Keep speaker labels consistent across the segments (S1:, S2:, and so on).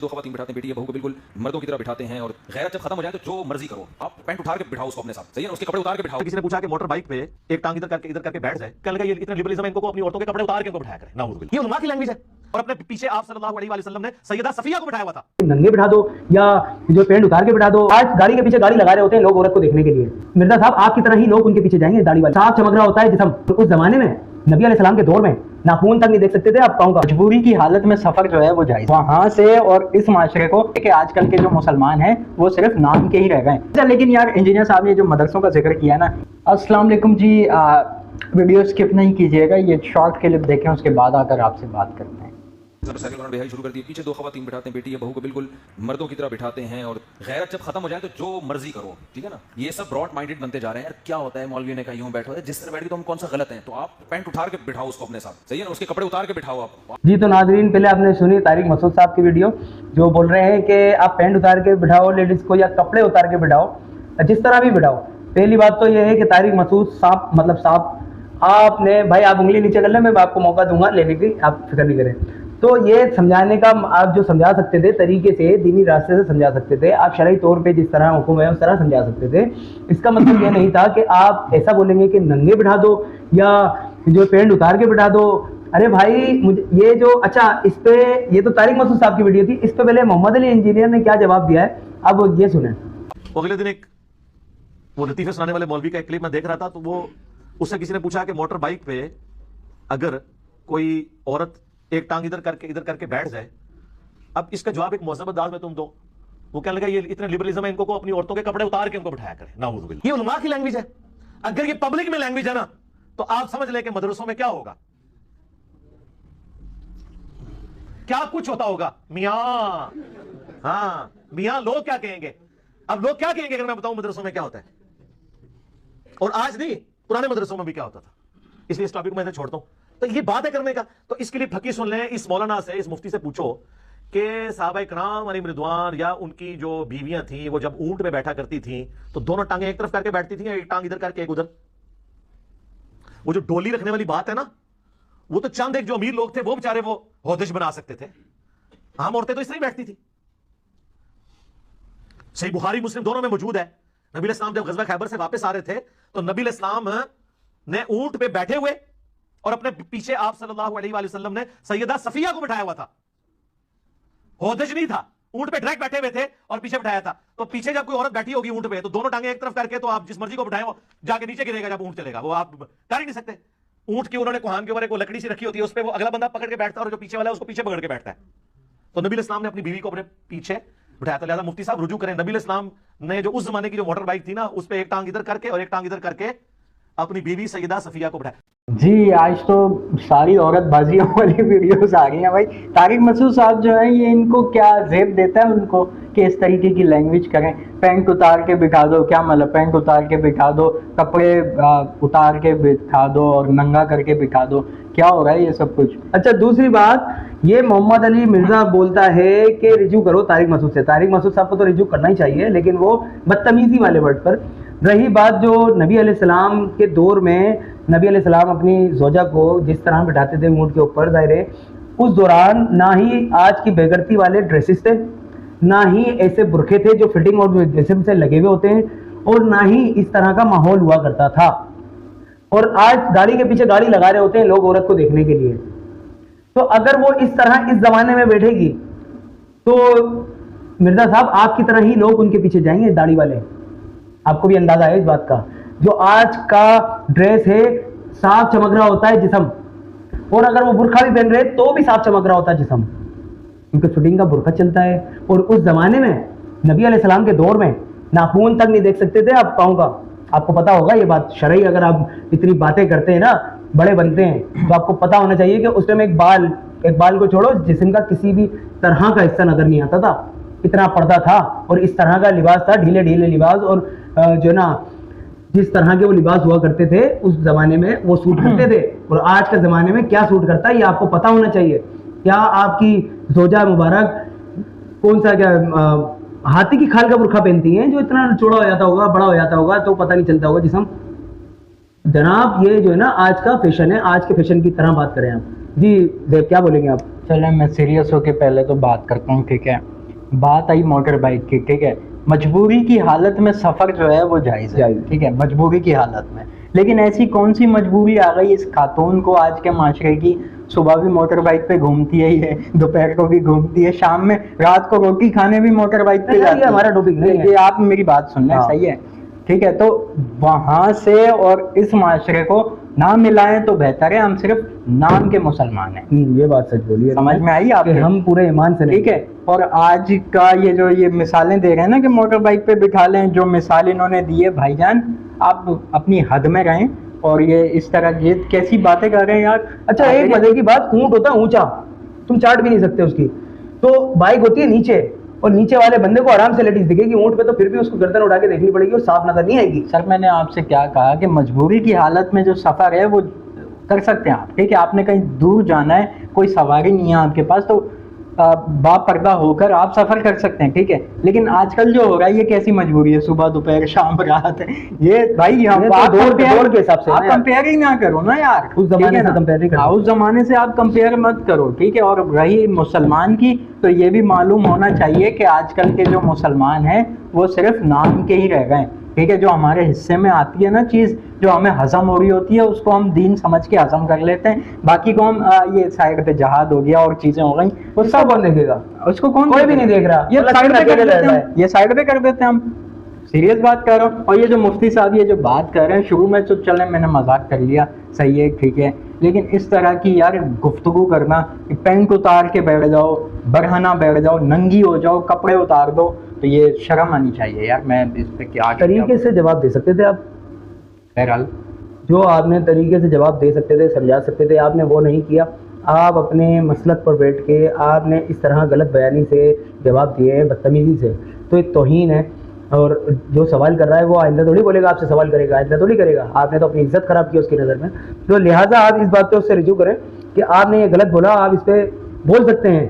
S1: दो खवातीन बिठाते हैं, बेटी या बहू को बिल्कुल मर्दों की तरह बिठाते हैं और गैरत जब खत्म हो जाए तो जो मर्जी करो, आप पैंट उतार के बिठाओ उसको अपने साथ, सही है ना, उसके कपड़े उतार के बिठाओ। किसी ने पूछा कि मोटर बाइक पे एक टांग इधर करके बैठ जाए, कहने लगा ये इतना लिबरलिज्म है, इनको अपनी औरतों के कपड़े उतार के उनको बिठाया करे, नाउज़ बिल्लाह। ये उलमा की लैंग्वेज है और अपने पीछे आप सल्लल्लाहु अलैहि वसल्लम ने सैयदा सफिया को बिठाया हुआ था।
S2: नंगे बिठा दो या जो पैंट उतार के बिठा दो। आज गाड़ी के पीछे गाड़ी लगा रहे होते हैं लोग औरत को देखने के लिए। मिर्जा साहब आपकी तरह ही लोग उनके पीछे जाएंगे, दाढ़ी वाले, साफ चमक रहा होता है जिस्म। तो उस जमाने में नबी अलैहिस्सलाम के दौर में नाखून तक नहीं देख सकते थे आप पाँव का।
S3: मजबूरी की हालत में सफर जो है वो जायज, वहाँ से और इस माशरे को कि आजकल के जो मुसलमान हैं वो सिर्फ नाम के ही रह गए। अच्छा, लेकिन यार इंजीनियर साहब ने जो मदरसों का जिक्र किया ना, अस्सलाम वालेकुम जी, वीडियो स्किप नहीं कीजिएगा, ये शॉर्ट क्लिप देखें, उसके बाद आकर आपसे बात करते हैं।
S1: बेहाई शुरू कर दी, पीछे दो खवातीन बिठाते हैं, बेटी या बहू को बिल्कुल मर्दों की तरह बिठाते हैं और गैरत जब खत्म हो जाए तो जो मर्जी करो, ठीक है ना। ये सब ब्रॉड माइंडेड बनते जा रहे हैं। यार क्या होता है, मौलवी ने कहा यूं बैठो, जिस तरह बैठ के तो हम कौन सा गलत है, तो आप पैंट उतार के बिठाओ उसको अपने साथ, सही है ना, उसके कपड़े उतार के बिठाओ आप।
S2: जी तो नाजरीन, पहले आपने सुनी तारिक मसूद साहब की वीडियो जो बोल रहे हैं कि आप पैंट उतार के बिठाओ लेडीज को या कपड़े उतार के बिठाओ, जिस तरह भी बिठाओ। पहली बात तो ये है कि तारिक मसूद साहब मतलब साहब आपने भाई आप उंगली नीचे कर ले, मैं आपको मौका दूंगा लेने की, आप फिक्र नहीं करें। तो ये समझाने का आप जो समझा सकते थे तरीके से, दीनी रास्ते से समझा सकते थे, आप शरई तौर पे जिस तरह हुक्म है उस तरह समझा सकते थे। इसका मतलब ये नहीं था कि आप ऐसा बोलेंगे कि नंगे बिठा दो या जो पैंट उतार के बिठा दो। अरे भाई मुझे ये जो अच्छा इस पे, ये तो तारिक मसूद साहब की वीडियो थी, इस पे पहले मोहम्मद अली इंजीनियर ने क्या जवाब दिया है अब ये सुने।
S4: अगले दिन एक वो लतीफे सुनाने वाले मौलवी का एक क्लिप मैं देख रहा था, तो वो उससे किसी ने पूछा कि मोटर बाइक पे अगर कोई औरत एक टांग इधर करके बैठ जाए, अब इसका जवाब एक मौसम अंदाज में तुम दो। वो कहने लगा ये इतने लिबरलिज्म है, इनको को अपनी औरतों के कपड़े उतार के उनको बिठाया करे, नाउज़ बिल्लाह। ये उलमा की लैंग्वेज है। अगर ये पब्लिक में लैंग्वेज है ना, तो आप समझ ले कि मदरसों में क्या होगा, क्या कुछ होता होगा। मियां, हाँ मियां, लोग क्या कहेंगे, अब लोग क्या कहेंगे अगर मैं बताऊं मदरसों में क्या होता है, और आज नहीं पुराने मदरसों में भी क्या होता था। इसलिए इस टॉपिक को मैं छोड़ता हूं। तो ये बात है करने का, तो इसके लिए फकीह सुन लें, इस मौलाना से, इस मुफ्ती से पूछो कि सहाबा इकराम अलैहिम रिदवान या उनकी जो बीवियां थी वो जब ऊंट पे बैठा करती थी तो दोनों टांगें एक तरफ करके बैठती थी या एक टांग इधर करके एक उधर। वो जो डोली रखने वाली बात है ना, वो तो चंद एक जो अमीर लोग थे वो बेचारे वो होदिश बना सकते थे, आम औरतें तो इस तरह ही बैठती थी। सही बुखारी मुस्लिम दोनों में मौजूद है। नबी अलैहिस्सलाम जब गज़वा खैबर से वापस आ रहे थे तो नबी अलैहिस्सलाम ने ऊंट पे बैठे हुए और अपने पीछे आप सल्लल्लाहु अलैहि वसल्लम ने सैयदा सफिया को बिठाया हुआ था। होदिश नहीं था, ऊंट पे डायरेक्ट बैठे हुए थे और पीछे बिठाया था। तो पीछे जब कोई औरत बैठी होगी ऊंट पे तो दोनों टांगे एक तरफ करके, तो आप जिस मर्जी को बिठाएं वो जाके नीचे गिरेगा जब ऊंट चलेगा, वो आप कर ही नहीं सकते। ऊंट की उन्होंने कुहान के ऊपर एक लकड़ी सी रखी होती है, उस पर वो अगला बंदा पकड़ के बैठता है और जो पीछे वाला है उसको पीछे पकड़ के बैठता है। तो नबी अलैहिस्सलाम ने अपनी बीवी को अपने पीछे बिठाया था। लिहाजा मुफ्ती साहब रुजू करें, नबी अलैहिस्सलाम ने जो उस जमाने की जो मोटर बाइक थी ना, उस पर एक टांग इधर करके और एक टांग इधर करके अपनी बीवी सैयदा सफिया को बिठाया।
S3: जी आज तो सारी औरत बाजियों वाली वीडियोस आ गई हैं भाई। तारिक मसूद साहब जो है ये इनको क्या जेब देता है उनको कि इस तरीके की लैंग्वेज करें। पैंट उतार के बिठा दो, क्या मतलब पैंट उतार के बिठा दो, कपड़े उतार के बिठा दो और नंगा करके बिठा दो, क्या हो रहा है ये सब कुछ।
S2: अच्छा दूसरी बात, ये मोहम्मद अली मिर्जा बोलता है कि रिजू करो तारिक मसूद से। तारिक मसूद साहब को तो रिजू करना ही चाहिए, लेकिन वो बदतमीजी वाले वर्ड पर। रही बात जो नबी अलैहिस्सलाम के दौर में नबी अलैहिस्सलाम अपनी जोजा को जिस तरह बिठाते थे ऊंट के ऊपर, दायरे उस दौरान ना ही आज की बेगरती वाले ड्रेसेस थे, ना ही ऐसे बुरखे थे जो फिटिंग और जिस्म से लगे हुए होते हैं, और ना ही इस तरह का माहौल हुआ करता था। और आज गाड़ी के पीछे गाड़ी लगा रहे होते हैं लोग औरत को देखने के लिए। तो अगर वो इस तरह इस जमाने में बैठेगी तो मिर्जा साहब आपकी तरह ही लोग उनके पीछे जाएंगे, दाढ़ी वाले। आपको भी अंदाजा है इस बात का। जो आज का ड्रेस है साफ चमक रहा होता है जिस्म, और अगर वो बुरखा भी पहन रहे तो भी साफ चमक रहा होता है जिस्म, क्योंकि फिटिंग का बुरखा चलता है। और उस जमाने में नबी अलैहिस्सलाम के दौर में नाखून तक नहीं देख सकते थे आप पाँव का। आपको पता होगा ये बात शरई, अगर आप इतनी बातें करते हैं ना, बड़े बनते हैं, तो आपको पता होना चाहिए कि उस टाइम एक बाल को छोड़ो जिस्म का किसी भी तरह का हिस्सा नजर नहीं आता था, इतना पर्दा था और इस तरह का लिबास था, ढीले ढीले लिबास, और जो ना जिस तरह के वो लिबास हुआ करते थे उस जमाने में वो सूट करते थे। और आज के जमाने में क्या सूट करता है ये आपको पता होना चाहिए। क्या आपकी जोजा मुबारक कौन सा क्या हाथी की खाल का बुरखा पहनती हैं जो इतना चौड़ा हो जाता होगा, बड़ा हो जाता होगा, तो पता नहीं चलता होगा जिस्म। जनाब ये जो है ना आज का फैशन है, आज के फैशन की तरह बात करें आप। जी जैब क्या बोलेंगे आप।
S3: चलो मैं सीरियस होके पहले तो बात करता हूँ, ठीक है। बात आई मोटर बाइक की, ठीक है। मजबूरी की हालत में सफ़र जो है वो जायज़ है, ठीक है, मजबूरी की हालत में। लेकिन ऐसी कौन सी मजबूरी आ गई इस खातून को आज के माशरे की, सुबह भी मोटर बाइक पे घूमती है ये, दोपहर को भी घूमती है, शाम में रात को रोटी खाने भी मोटर बाइक पे जाती है।
S2: हमारा टॉपिक नहीं है,
S3: ये आप मेरी बात सुन लें, सही है, ठीक है। तो वहां से और इस माशरे को ना मिलाएं तो बेहतर है, हम सिर्फ नाम के मुसलमान हैं।
S2: ये बात सच बोली है,
S3: समझ में आई आपके?
S2: हम पूरे ईमान से नहीं,
S3: ठीक है। और आज का ये मिसालें दे रहे हैं ना कि मोटर बाइक पे बिठा लें, जो मिसाल इन्होंने दी है भाईजान, आप अपनी हद में रहें। और ये इस तरह ये कैसी बातें कर रहे हैं यार।
S2: अच्छा एक मजे की बात, ऊंट होता है ऊंचा, तुम चाट भी नहीं सकते उसकी, तो बाइक होती है नीचे, और नीचे वाले बंदे को आराम से लेडीज दिखेगी, ऊंट पे तो फिर भी उसको गर्दन उठा के देखनी पड़ेगी और साफ नजर नहीं आएगी।
S3: सर मैंने आपसे क्या कहा कि मजबूरी की हालत में जो सफ़र है वो कर सकते हैं आप, ठीक है। आपने कहीं दूर जाना है, कोई सवारी नहीं है आपके पास, तो बापर्दा होकर आप सफ़र कर सकते हैं, ठीक है। लेकिन आजकल जो हो रहा है ये कैसी मजबूरी है, सुबह दोपहर शाम रात, ये भाई आप
S2: दौड़ के हिसाब से
S3: आप कंपेयर ही ना करो ना यार,
S2: उस जमाने से कंपेयर नहीं करो,
S3: उस जमाने से आप कंपेयर मत करो, ठीक है। और रही मुसलमान की, तो ये भी मालूम होना चाहिए कि आजकल के जो मुसलमान हैं वो सिर्फ नाम के ही रह गए, ठीक है। जो हमारे हिस्से में आती है ना चीज़, जो हमें हजम हो रही होती है, उसको हम दीन समझ के हजम कर लेते हैं, बाकी को हम ये साइड पे जहाद हो गया और चीजें हो गई, वो सब
S2: कौन देखेगा,
S3: उसको कौन
S2: कोई भी नहीं देख रहा,
S3: ये साइड पे कर देते हैं, ये साइड पे कर देते हैं हम। सीरियस बात कर रहा हूँ। और ये जो मुफ्ती साहब ये जो बात कर रहे हैं, शुरू में तो चले मैंने मजाक कर लिया, सही है, ठीक है, लेकिन इस तरह की यार गुफ्तगू करना कि पैंट उतार के बैठ जाओ, बरहना बैठ जाओ, नंगी हो जाओ, कपड़े उतार दो, तो ये शर्म आनी चाहिए यार। मैं इस पे क्या
S2: तरीके से जवाब दे सकते थे आप,
S3: बहरहाल
S2: जो आपने तरीके से जवाब दे सकते थे, समझा सकते थे, आपने वो नहीं किया। आप अपने मसलक पर बैठ के आपने इस तरह गलत बयानी से जवाब दिए हैं, बदतमीज़ी से, तो एक तौहीन है। और जो सवाल कर रहा है वो आइंदा थोड़ी बोलेगा आपसे सवाल करेगा, आइंदा थोड़ी करेगा, आपने तो अपनी इज्जत ख़राब की उसकी नज़र में। तो लिहाजा आप इस बात पे उससे रिजू करें कि आपने ये गलत बोला, आप इस पर बोल सकते हैं,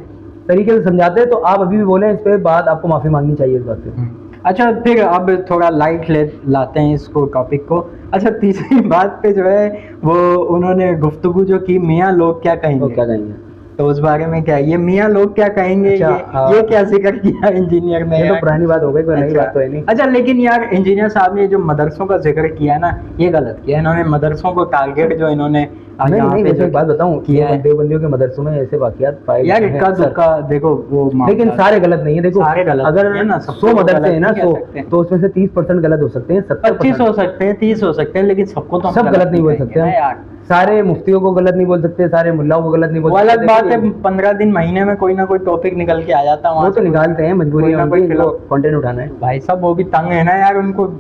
S2: तरीके से समझाते हैं तो आप अभी भी बोलें, इस पर बात आपको माफ़ी मांगनी चाहिए इस बात पे।
S3: अच्छा फिर अब थोड़ा लाइट लाते हैं इसको टॉपिक को। अच्छा तीसरी बात पे जो है वो उन्होंने गुफ्तगू जो की, मियाँ लोग क्या कहेंगे, तो उस बारे में क्या, ये मियाँ लोग क्या कहेंगे,
S2: अच्छा,
S3: ये क्या जिक्र किया इंजीनियर ने,
S2: ये तो पुरानी बात हो गई, कोई नई बात तो है नहीं।
S3: अच्छा लेकिन यार इंजीनियर साहब ने जो मदरसों का जिक्र किया है ना, ये गलत किया इन्होंने, मदरसों को टारगेट जो इन्होंने
S2: नहीं, वैसे एक बात बताऊं, देवबंदियों के मदरसों में ऐसे वाकयात पाए
S3: यार, इक्का देखो वो,
S2: लेकिन सारे गलत नहीं है। देखो
S3: सारे गलत
S2: अगर
S3: है ना,
S2: 100 मदरसे हैं ना, 100 तो उसमें से 30% गलत हो सकते हैं,
S3: 25 हो सकते हैं, 30 हो सकते हैं, लेकिन सबको तो
S2: सब गलत नहीं बोल सकते यार। सारे मुफ्तियों को गलत नहीं बोल सकते, सारे मुल्लाओं को गलत नहीं बोल सकते।
S3: अलग बात है, 15 दिन महीने में कोई ना कोई टॉपिक निकल के आ जाता है,
S2: वो तो निकालते हैं, मजबूरी है उनकी, कंटेंट उठाना है।
S3: भाई साहब वो भी तंग है ना यार, उनको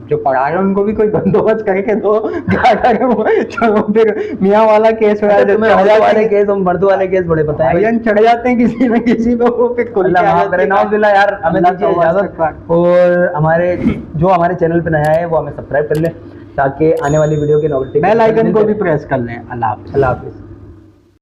S3: जो पढ़ा रहे हैं उनको भी कोई बंदोबस्त करके दो, क्या करें वो। चलो फिर मियाँ वाला केस हो जाते हैं,
S2: वाले केस, हम मर्दों वाले केस बड़े पता है,
S3: चढ़ जाते हैं किसी न किसी पे, वो फिर
S2: नाउज़ुबिल्लाह यार, हमें दीजिए इजाजत। और हमारे जो हमारे चैनल पे नया है वो हमें सब्सक्राइब कर ले, ताकि आने वाली वीडियो के नोटिफिकेशन,
S3: बेल आइकन को भी प्रेस कर लें। अल्लाह हाफ़िज़।